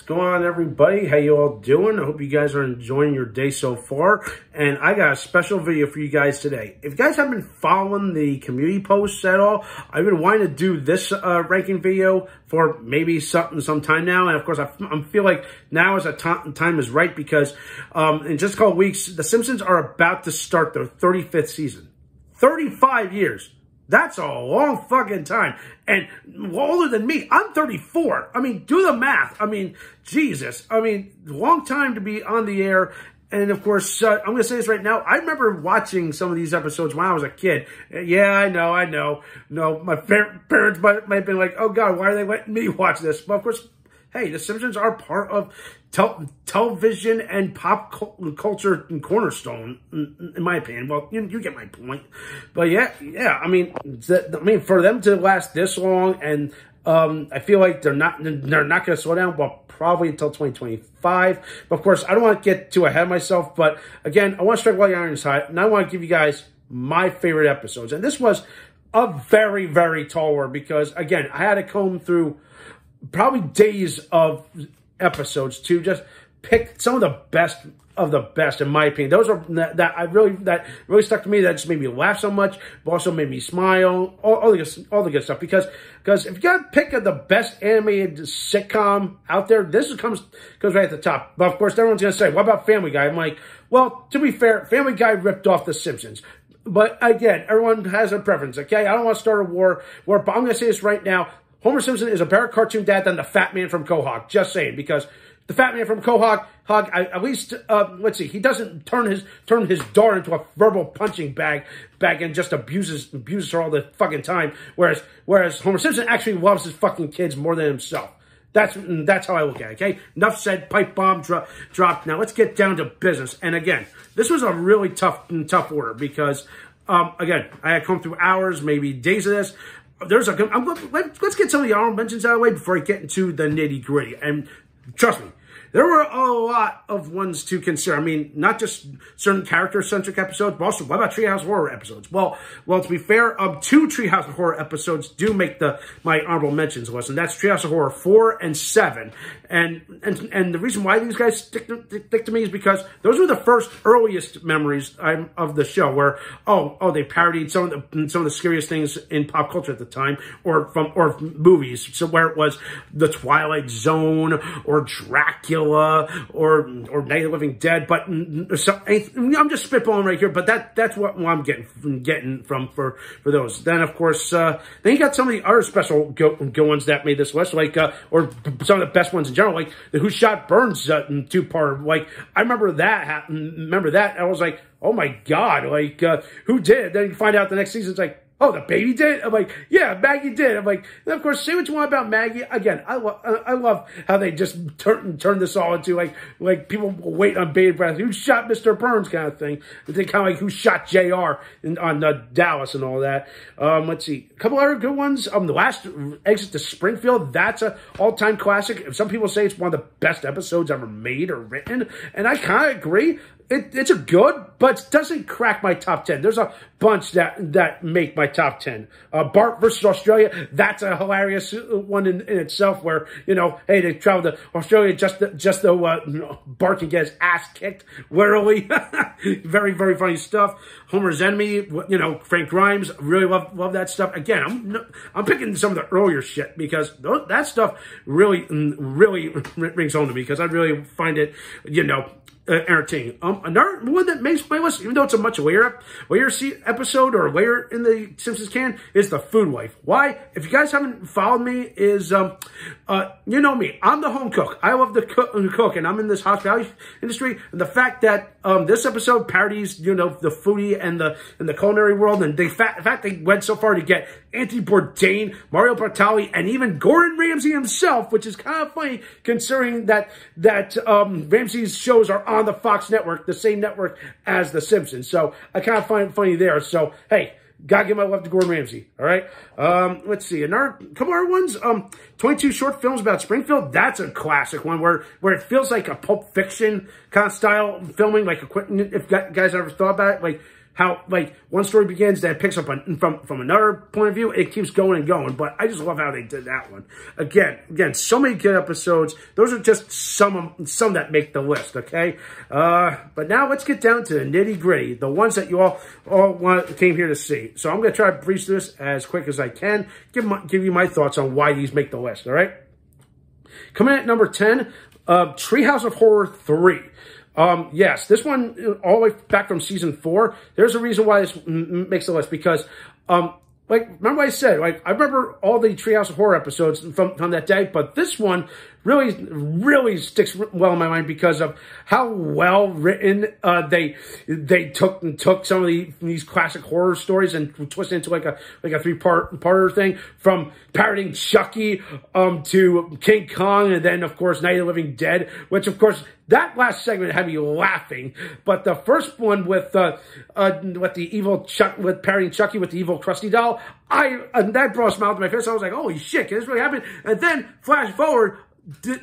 going on, everybody? How you all doing? I hope you guys are enjoying your day so far. And I got a special video for you guys today. If you guys have been following the community posts at all, I've been wanting to do this ranking video for maybe some time now. And of course, I feel like now is a time is right because in just a couple weeks, The Simpsons are about to start their 35th season. 35 years. That's a long fucking time. And older than me. I'm 34. I mean, do the math. I mean, Jesus. I mean, long time to be on the air. And of course, I'm going to say this right now. I remember watching some of these episodes when I was a kid. Yeah, I know. No, my parents might have been like, oh God, why are they letting me watch this? But of course, hey, The Simpsons are part of television and pop culture and cornerstone, in my opinion. Well, you get my point. But yeah. I mean, for them to last this long, and I feel like they're not going to slow down. Well, probably until 2025. But of course, I don't want to get too ahead of myself. But again, I want to strike while the iron's hot, and I want to give you guys my favorite episodes. And this was a very, very tall order because again, I had to comb through probably days of episodes to just pick some of the best in my opinion. Those are that really stuck to me, that just made me laugh so much, but also made me smile, all the good stuff. Because if you gotta pick the best animated sitcom out there, this comes right at the top. But of course, everyone's gonna say, what about Family Guy? I'm like, well, to be fair, Family Guy ripped off The Simpsons. But again, everyone has a preference, okay? I don't want to start a war, but I'm gonna say this right now. Homer Simpson is a better cartoon dad than the Fat Man from Quahog. Just saying, because the Fat Man from Quahog, at least, let's see, he doesn't turn his daughter into a verbal punching bag and just abuses her all the fucking time. Whereas Homer Simpson actually loves his fucking kids more than himself. That's how I look at it, okay? Enough said, pipe bomb dropped. Now let's get down to business. And again, this was a really tough order because, again, I had come through hours, maybe days of this. Let's get some of the honorable mentions out of the way before I get into the nitty gritty. And trust me, there were a lot of ones to consider. I mean, not just certain character-centric episodes, but also, what about Treehouse Horror episodes? Well, to be fair, 2 Treehouse Horror episodes do make my honorable mentions list, and that's Treehouse of Horror 4 and 7. And the reason why these guys stick to me is because those were the first earliest memories of the show, where they parodied some of the scariest things in pop culture at the time, or movies. So where it was The Twilight Zone or Dracula or Night of the Living Dead, but I'm just spitballing right here. But that's what I'm getting from for those. Then of course, then you got some of the other special good ones that made this list, like or some of the best ones in general, like the Who Shot Burns 2-part. Like I remember that. I was like, oh my God, like who did? Then you find out the next season, it's like, oh, the baby did? I'm like, yeah, Maggie did. I'm like, and of course, say what you want about Maggie. Again, I love how they just turn this all into like people wait on bated breath. Who shot Mr. Burns kind of thing. They kind of like who shot JR on Dallas and all that. Let's see, a couple other good ones. The last Exit to Springfield. That's a all-time classic. Some people say it's one of the best episodes ever made or written, and I kind of agree. It's a good, but it doesn't crack my top 10. There's a bunch that make my top 10. Bart versus Australia, that's a hilarious one in itself, where, hey, they travel to Australia just so Bart can get his ass kicked, literally. Very, very funny stuff. Homer's Enemy, Frank Grimes, really love that stuff. Again, I'm picking some of the earlier shit because that stuff really rings home to me, because I really find it, entertaining. Another one that makes my list, even though it's a much later episode or later in the Simpsons can, is The Food Wife. Why? If you guys haven't followed me, is you know me. I'm the home cook. I love to cook, and I'm in this hospitality industry. And the fact that this episode parodies, the foodie and the culinary world, and the fact they went so far to get Anthony Bourdain, Mario Batali, and even Gordon Ramsay himself, which is kind of funny considering that Ramsay's shows are on the Fox network, the same network as The Simpsons. So I kind of find it funny there. So, hey, gotta give my love to Gordon Ramsay. All right. Let's see. Another couple other ones. 22 short films about Springfield. That's a classic one where it feels like a Pulp Fiction kind of style filming. Like if guys ever thought about it, like how, like, one story begins, then it picks up from another point of view. It keeps going and going, but I just love how they did that one. Again, so many good episodes. Those are just some that make the list, okay? But now let's get down to the nitty-gritty, the ones that you all came here to see. So I'm going to try to breeze through this as quick as I can, give you my thoughts on why these make the list, all right? Coming at number 10, Treehouse of Horror 3. Yes, this one, all the way back from season 4, there's a reason why this makes the list, because, like, remember what I said, like, I remember all the Treehouse of Horror episodes from that day, but this one really sticks well in my mind because of how well written they took some of these classic horror stories and twisted into like a 3-parter thing, from parodying Chucky to King Kong, and then of course Night of the Living Dead, which of course that last segment had me laughing. But the first one with the evil with parodying Chucky with the evil Krusty doll, that brought a smile to my face. I was like, holy shit, can this really happen? And then flash forward,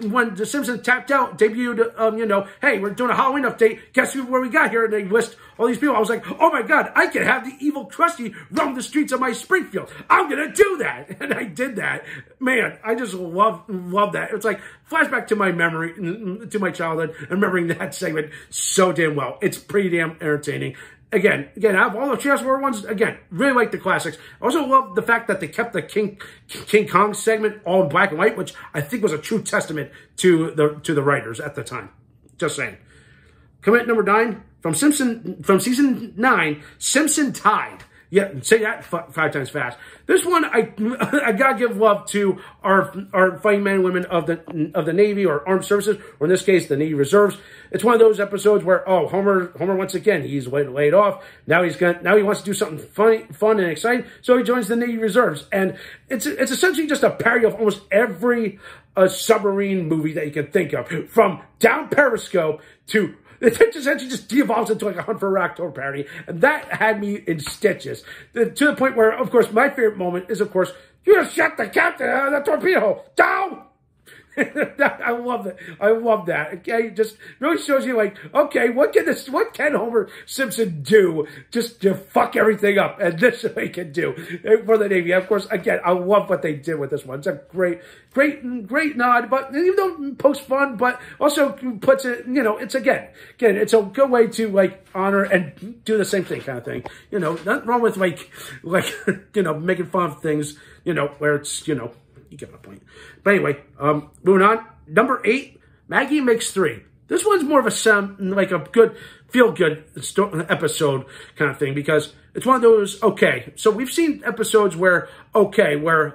when the Simpsons tapped out, debuted, hey, we're doing a Halloween update. Guess where we got here? And they list all these people. I was like, oh my God, I can have the evil Krusty roam the streets of my Springfield. I'm going to do that. And I did that. Man, I just love that. It's like flashback to my memory, to my childhood, and remembering that segment so damn well. It's pretty damn entertaining. Again, out of all the Treehouse of Horror ones, again, really like the classics. I also love the fact that they kept the King Kong segment all in black and white, which I think was a true testament to the writers at the time. Just saying. Coming at number 9, from season 9, Simpson Tide. Yeah, say that 5 times fast. This one, I gotta give love to our fighting men and women of the Navy or Armed Services, or in this case, the Navy Reserves. It's one of those episodes where, oh, Homer once again, he's laid off. Now he wants to do something fun and exciting, so he joins the Navy Reserves, and it's essentially just a parody of almost every submarine movie that you can think of, from Down Periscope to. It essentially just de-evolves into like a Hunt for a October parody, and that had me in stitches. To the point where, of course, my favorite moment is, of course, you just shot the captain out of the torpedo. Down! I love that. I love that. Okay, just really shows you, like, okay, what can Homer Simpson do just to fuck everything up? And this is what he can do for the Navy. Of course, again, I love what they did with this one. It's a great nod, but even though it pokes fun, but also puts it, it's again, it's a good way to like honor and do the same thing kind of thing. Nothing wrong with like making fun of things, where it's, you get my point. But anyway, moving on. Number 8, Maggie Makes 3. This one's more of a good, feel-good episode kind of thing, because it's one of those, okay, so we've seen episodes where Lisa's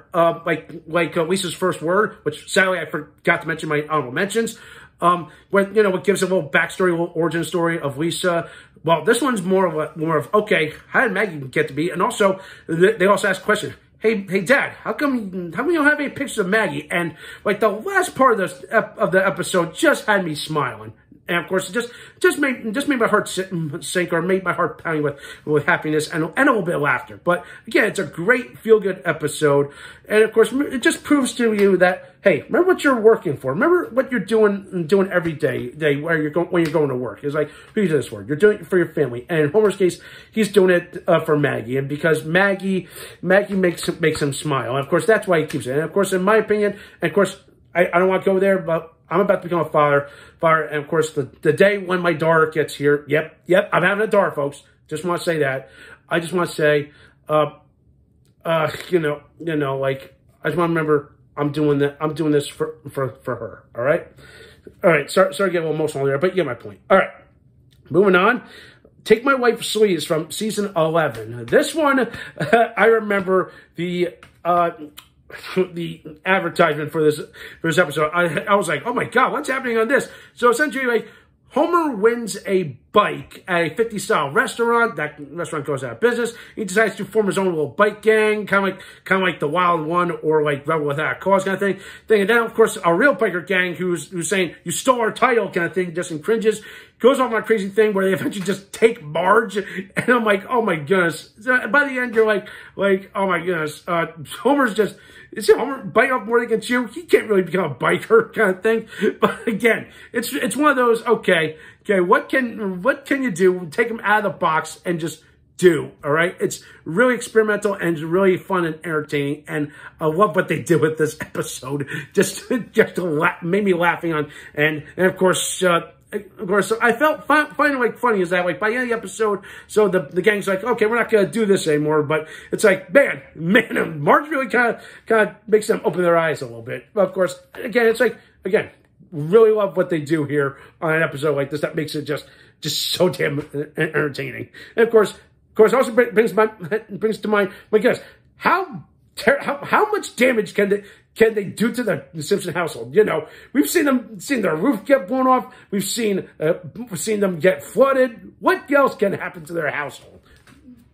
First Word, which sadly I forgot to mention my honorable mentions, where, it gives a little backstory, a little origin story of Lisa. Well, this one's more of, okay, how did Maggie get to be? And also, they also ask questions. Hey, Dad, how come you don't have any pictures of Maggie? And like the last part of the episode just had me smiling. And of course, it just made my heart sink, or made my heart pounding with happiness and a little bit of laughter. But again, it's a great feel-good episode. And of course, it just proves to you that, hey, remember what you're working for. Remember what you're doing every day when you're going to work. It's like, who uses this word? You're doing it for your family. And in Homer's case, he's doing it for Maggie. And because Maggie makes him smile. And of course, that's why he keeps it. And of course, in my opinion, and of course, I don't want to go there, but I'm about to become a father, and of course, the day when my daughter gets here, yep, I'm having a daughter, folks. Just want to say that. I just want to say, like, I just want to remember, I'm doing this for her. All right. Sorry to get a little emotional there, but you get my point. All right, moving on. Take My Wife Sleaze from season 11. This one, I remember the advertisement for this episode. I was like, oh my God, what's happening on this? So essentially, like, Homer wins a bike at a 50s style restaurant. That restaurant goes out of business. He decides to form his own little bike gang, kind of like the Wild One or like Rebel Without a Cause kind of thing. And then, of course, our real biker gang who's saying, you stole our title kind of thing, just cringes, goes on my crazy thing where they eventually just take Marge. And I'm like, oh my goodness. So by the end, you're like, oh my goodness. Homer's just, is Homer bite off more than he can chew? He can't really become a biker kind of thing. But again, it's one of those, okay, what can you do? Take him out of the box and just do, all right? It's really experimental and really fun and entertaining, and I love what they did with this episode. Just made me laughing on, and of course, so I felt finding like funny is that like by the end of the episode, so the gang's like, okay, we're not gonna do this anymore, but it's like, man, Marge really kind of makes them open their eyes a little bit. But of course, again, it's like, again, really love what they do here on an episode like this. That makes it just so damn entertaining. And of course, also brings to mind, my goodness, how much damage can they do to the Simpson household? You know, we've seen their roof get blown off. We've seen them get flooded. What else can happen to their household?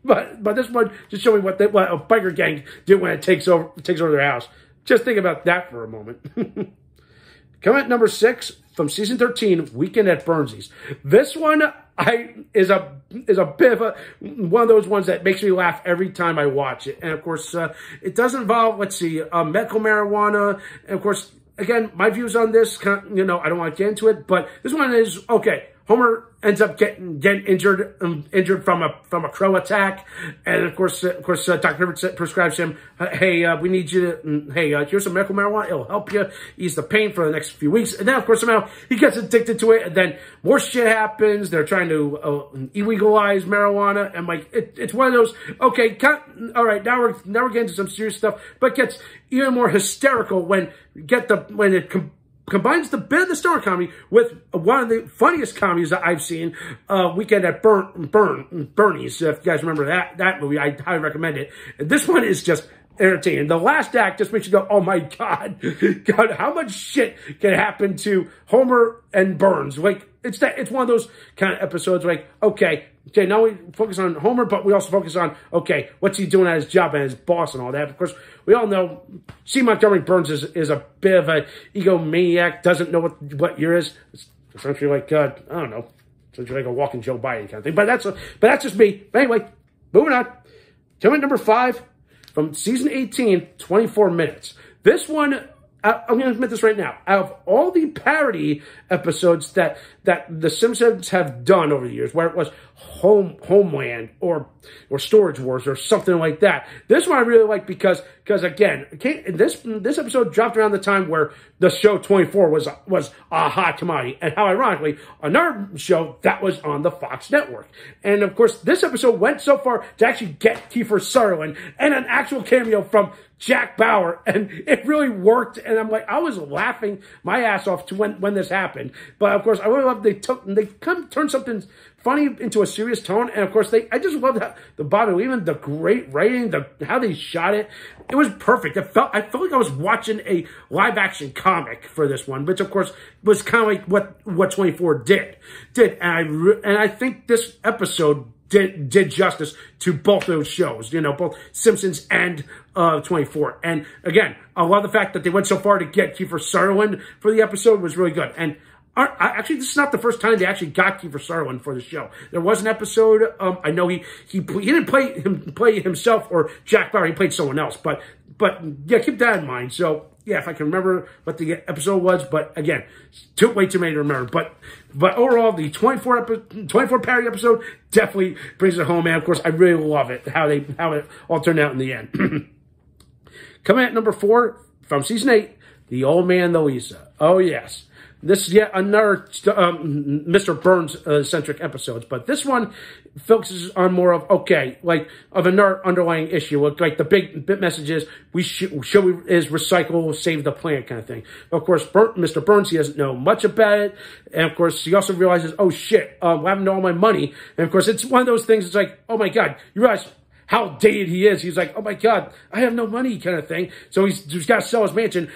But this one just showing what a biker gang did when it takes over their house. Just think about that for a moment. Coming at number 6 from season 13, Weekend at Burnsy's. This one is a bit of one of those ones that makes me laugh every time I watch it. And of course, it does involve, let's see, medical marijuana. And of course, again, my views on this, you know, I don't want to get into it, but this one is okay. Homer ends up getting injured from a crow attack, and of course, Dr. Hibbert prescribes him, hey, we need you to, here's some medical marijuana. It'll help you ease the pain for the next few weeks. And then, of course, somehow he gets addicted to it, and then more shit happens. They're trying to illegalize marijuana, and like it's one of those. Okay, all right, now we're getting to some serious stuff, but it gets even more hysterical when it combines the bit of the star comedy with one of the funniest comedies that I've seen, Weekend at Bernie's. If you guys remember that movie, I highly recommend it. And this one is just entertaining. The last act just makes you go, oh my God, how much shit can happen to Homer and Burns? Like, it's one of those kind of episodes like, okay, now we focus on Homer, but we also focus on, okay, what's he doing at his job and his boss and all that. Of course, we all know C. Montgomery Burns is a bit of an egomaniac, doesn't know what year is. It's essentially like, I don't know, essentially like a walking Joe Biden kind of thing. But that's just me. But anyway, moving on. Coming at number 5 from season 18, 24 Minutes. This one, I'm going to admit this right now. Out of all the parody episodes that the Simpsons have done over the years, where it was Homeland or Storage Wars or something like that, this one I really like because again, this episode dropped around the time where the show 24 was a hot commodity, and how ironically another show that was on the Fox network. And of course, this episode went so far to actually get Kiefer Sutherland and an actual cameo from Jack Bauer, and it really worked. And I'm like, I was laughing my ass off to when this happened. But of course, I really love they turned something funny into a serious tone. And of course, I just loved the Bobby Lehman, the great writing, how they shot it. It was perfect. I felt like I was watching a live action comic for this one, which of course was kind of like what 24 did. And I think this episode did justice to both those shows, you know, both Simpsons and 24. And again, I love the fact that they went so far to get Kiefer Sutherland for the episode. Was really good. And actually, this is not the first time they actually got Kiefer Sutherland for the show. There was an episode. I know he didn't play himself or Jack Bauer. He played someone else. But yeah, keep that in mind. So yeah, if I can remember what the episode was, but again, way too many to remember. But overall, the 24 parody episode definitely brings it home, man. Of course, I really love it how it all turned out in the end. Coming at number 4 from season 8, The Old Man, the Lisa. Oh yes. This is yet another Mr. Burns-centric episodes, but this one focuses on more of, okay, like, of another underlying issue. Like, the big message is, is recycle, save the planet kind of thing. Of course, Mr. Burns, he doesn't know much about it, and of course, he also realizes, oh shit, what happened to all my money? And of course, it's one of those things, it's like, oh my God, you realize how dated he is. He's like, oh my God, I have no money kind of thing. So he's got to sell his mansion.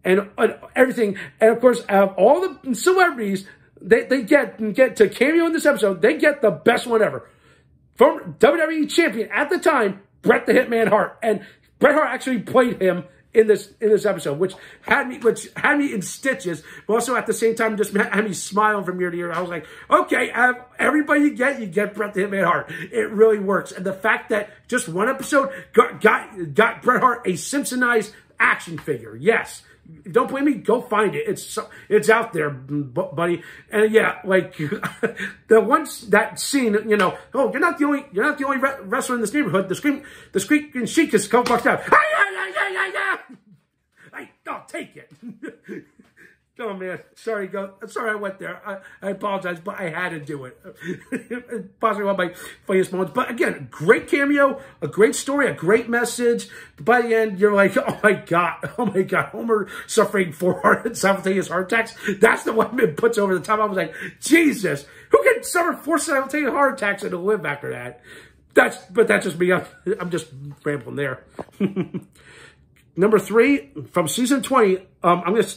And everything, and of course, out of all the celebrities they get to cameo in this episode, they get the best one ever. Former WWE champion at the time, Bret the Hitman Hart, and Bret Hart actually played him in this episode, which had me in stitches, but also at the same time just had me smiling from ear to ear. I was like, okay, everybody you get Bret the Hitman Hart. It really works, and the fact that just one episode got Bret Hart a Simpsonized action figure, yes. Don't believe me? Go find it. It's out there, buddy. And yeah, like that scene, you know, oh, you're not the only wrestler in this neighborhood. The Squeaking Sheik is come fucked out. I'll take it. Oh man, sorry I went there. I apologize, but I had to do it. Possibly one of my funniest moments. But again, great cameo, a great story, a great message. By the end, you're like, oh my god, Homer suffering 4 simultaneous heart attacks. That's the one that puts over the top. I was like, Jesus, who can suffer 4 simultaneous heart attacks and live after that? But that's just me. I'm just rambling there. Number 3 from season 20.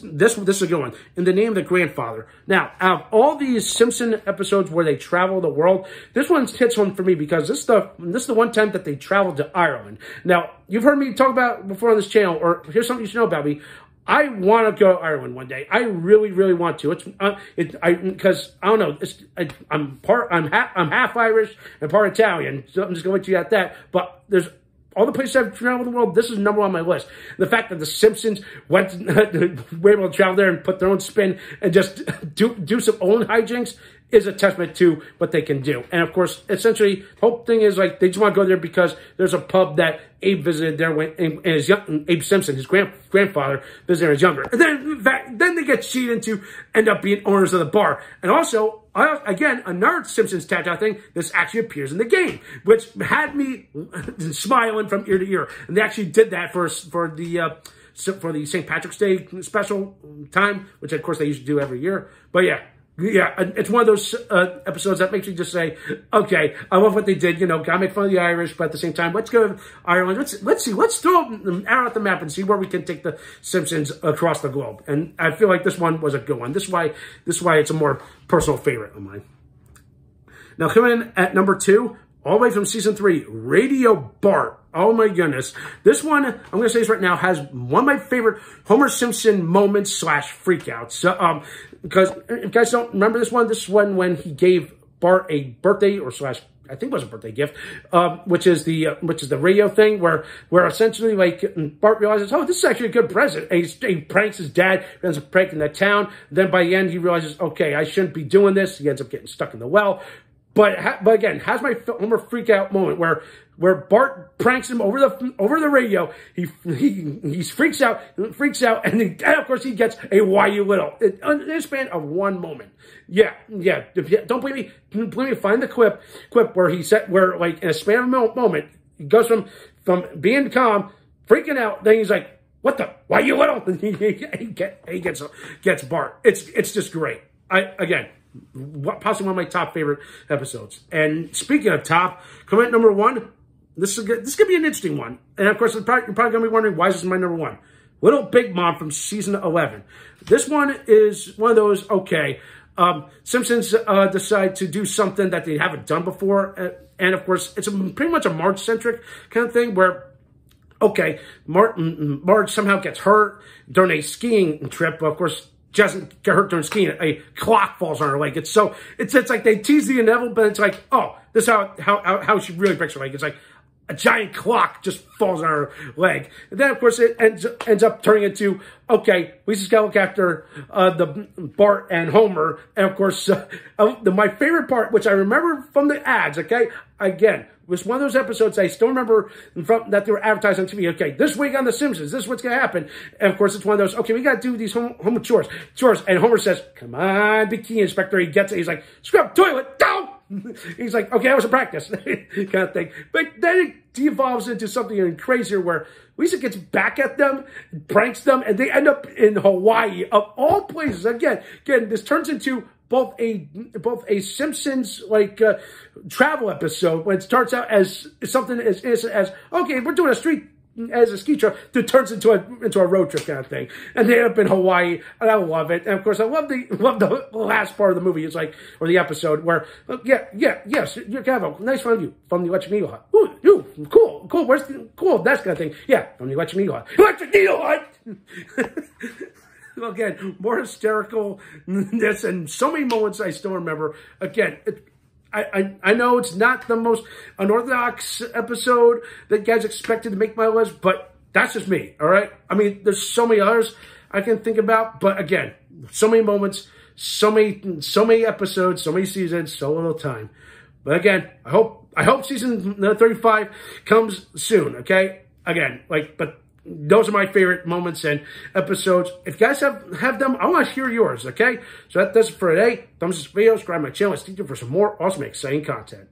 This is a good one. In the Name of the Grandfather. Now, out of all these Simpson episodes where they travel the world, this one hits home for me because this is the one time that they traveled to Ireland. Now, you've heard me talk about before on this channel, or here's something you should know about me. I want to go to Ireland one day. I really, really want to. Because I don't know. I'm half Irish and part Italian. So I'm just going to let you at that. But there's all the places I've traveled in the world, this is number 1 on my list. The fact that the Simpsons were able to travel there and put their own spin and just do some own hijinks is a testament to what they can do. And of course, essentially, the whole thing is like they just want to go there because there's a pub that Abe visited there when Abe Simpson, his grandfather, visited when he was younger. And then they get cheated into end up being owners of the bar. And also, again, another Simpsons tag-out thing, this actually appears in the game, which had me smiling from ear to ear. And they actually did that for the St. Patrick's Day special time, which of course they used to do every year. But yeah, it's one of those episodes that makes me just say, okay, I love what they did. You know, gotta make fun of the Irish, but at the same time, let's go to Ireland. Let's throw an arrow at the map and see where we can take the Simpsons across the globe. And I feel like this one was a good one. This is why it's a more personal favorite of mine. Now, coming in at number 2, all the way from season 3, Radio Bart. Oh my goodness. This one, I'm going to say this right now, has one of my favorite Homer Simpson moments / freakouts. Because if you guys don't remember this is one when he gave Bart a birthday I think it was a birthday gift, which is the radio thing where essentially like Bart realizes, oh, this is actually a good present. And he pranks his dad, ends up pranking the town. Then by the end, he realizes, okay, I shouldn't be doing this. He ends up getting stuck in the well. But again, has my Homer freak out moment where Bart pranks him over the radio. He freaks out, and then of course he gets a "Why you little?" in a span of 1 moment. Yeah. Don't believe me? Find the clip where like in a span of a moment he goes from being calm, freaking out, then he's like, "What the? Why you little?" And he gets Bart. It's just great. Possibly one of my top favorite episodes. And speaking of top, coming at number 1, this is gonna be an interesting one. And of course, you're probably gonna be wondering, why is this my number 1? Little Big Mom from season 11. This one is one of those, okay, Simpsons decide to do something that they haven't done before. And of course, it's pretty much a Marge-centric kind of thing where, okay, Marge somehow gets hurt during a skiing trip. But of course, doesn't get hurt during skiing. A clock falls on her leg. It's like they tease the inevitable, but it's like, oh, this is how she really breaks her leg. It's like a giant clock just falls on her leg. And then, of course, it ends up turning into, okay, we just got to look after the Bart and Homer. And, of course, my favorite part, which I remember from the ads, okay, again, was one of those episodes I still remember that they were advertised on TV. Okay, this week on The Simpsons, this is what's going to happen. And, of course, it's one of those, okay, we got to do these Homer chores. And Homer says, come on, Bikini Inspector. He gets it. He's like, scrub toilet, go! He's like, okay, that was a practice kind of thing. But then it devolves into something even crazier where Lisa gets back at them, pranks them, and they end up in Hawaii, of all places. Again, this turns into both a Simpsons travel episode when it starts out as something as innocent as, okay, we're doing a ski trip, that turns into a road trip kind of thing, and they end up in Hawaii, and I love it. And of course, I love the last part of the movie. It's like, or the episode where, yes, you're kind of a nice friend of you from the Electric Needle Hut. Ooh, cool. Where's cool? That kind of thing. Yeah, from the Electric Needle Hut. Electric Needle Hut. Again, more hystericalness and so many moments I still remember. Again, I know it's not the most unorthodox episode that guys expected to make my list, but that's just me, all right? I mean, there's so many others. I can think about. But again, so many moments, so many episodes, so many seasons, so little time. But again, I hope season 35 comes soon, okay? Again, but those are my favorite moments and episodes. If you guys have them, I want to hear yours, okay? So that does it for today. Thumbs up this video, subscribe to my channel. Stay tuned for some more awesome, exciting content.